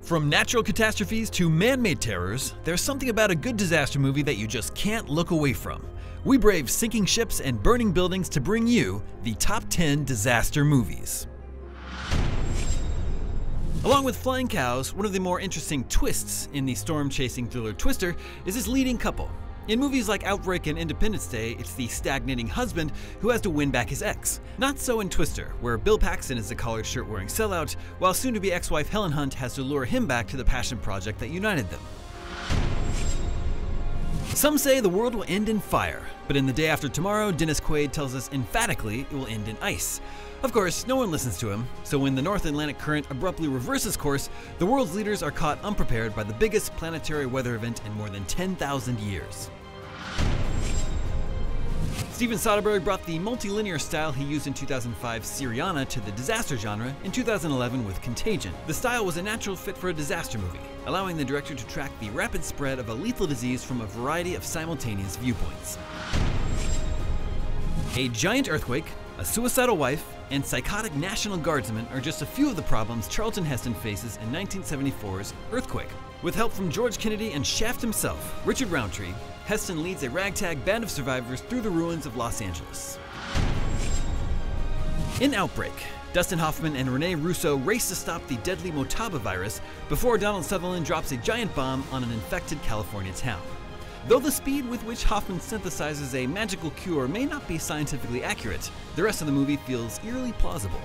From natural catastrophes to man-made terrors, there's something about a good disaster movie that you just can't look away from. We brave sinking ships and burning buildings to bring you the top 10 disaster movies. Along with flying cows, one of the more interesting twists in the storm-chasing thriller Twister is his leading couple. In movies like Outbreak and Independence Day, it's the stagnating husband who has to win back his ex. Not so in Twister, where Bill Paxton is the collared shirt-wearing sellout, while soon-to-be ex-wife Helen Hunt has to lure him back to the passion project that united them. Some say the world will end in fire, but in The Day After Tomorrow, Dennis Quaid tells us emphatically it will end in ice. Of course, no one listens to him, so when the North Atlantic Current abruptly reverses course, the world's leaders are caught unprepared by the biggest planetary weather event in more than 10,000 years. Steven Soderbergh brought the multilinear style he used in 2005's Syriana to the disaster genre in 2011 with Contagion. The style was a natural fit for a disaster movie, allowing the director to track the rapid spread of a lethal disease from a variety of simultaneous viewpoints. A giant earthquake, a suicidal wife, and psychotic National Guardsmen are just a few of the problems Charlton Heston faces in 1974's Earthquake. With help from George Kennedy and Shaft himself, Richard Roundtree, Heston leads a ragtag band of survivors through the ruins of Los Angeles. In Outbreak, Dustin Hoffman and Rene Russo race to stop the deadly Motaba virus before Donald Sutherland drops a giant bomb on an infected California town. Though the speed with which Hoffman synthesizes a magical cure may not be scientifically accurate, the rest of the movie feels eerily plausible.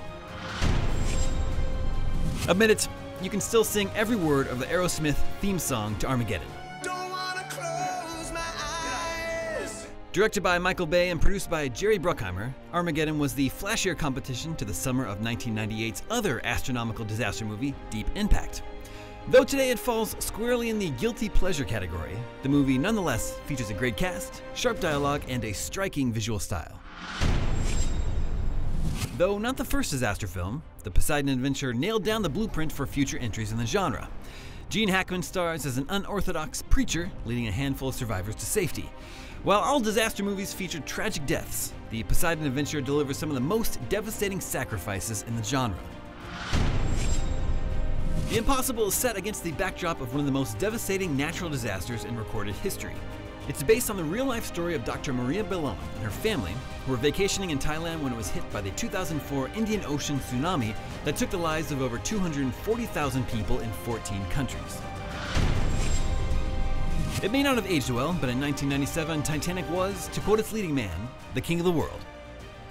Admit it, you can still sing every word of the Aerosmith theme song to Armageddon. Don't wanna close my eyes. Directed by Michael Bay and produced by Jerry Bruckheimer, Armageddon was the flashier competition to the summer of 1998's other astronomical disaster movie, Deep Impact. Though today it falls squarely in the guilty pleasure category, the movie nonetheless features a great cast, sharp dialogue, and a striking visual style. Though not the first disaster film, the Poseidon Adventure nailed down the blueprint for future entries in the genre. Gene Hackman stars as an unorthodox preacher, leading a handful of survivors to safety. While all disaster movies feature tragic deaths, the Poseidon Adventure delivers some of the most devastating sacrifices in the genre. The Impossible is set against the backdrop of one of the most devastating natural disasters in recorded history. It's based on the real-life story of Dr. Maria Bellon and her family, who were vacationing in Thailand when it was hit by the 2004 Indian Ocean tsunami that took the lives of over 240,000 people in 14 countries. It may not have aged well, but in 1997, Titanic was, to quote its leading man, the king of the world.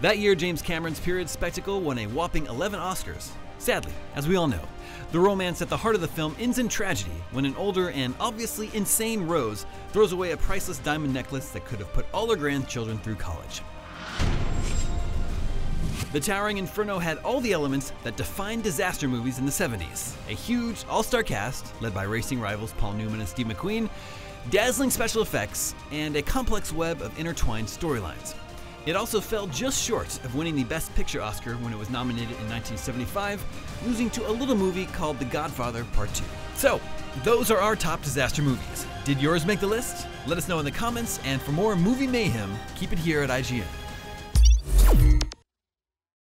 That year, James Cameron's period spectacle won a whopping 11 Oscars. Sadly, as we all know, the romance at the heart of the film ends in tragedy when an older and obviously insane Rose throws away a priceless diamond necklace that could have put all her grandchildren through college. The Towering Inferno had all the elements that defined disaster movies in the 70s. A huge, all-star cast, led by racing rivals Paul Newman and Steve McQueen, dazzling special effects, and a complex web of intertwined storylines. It also fell just short of winning the Best Picture Oscar when it was nominated in 1975, losing to a little movie called The Godfather Part 2. So, those are our top disaster movies. Did yours make the list? Let us know in the comments, and for more movie mayhem, keep it here at IGN.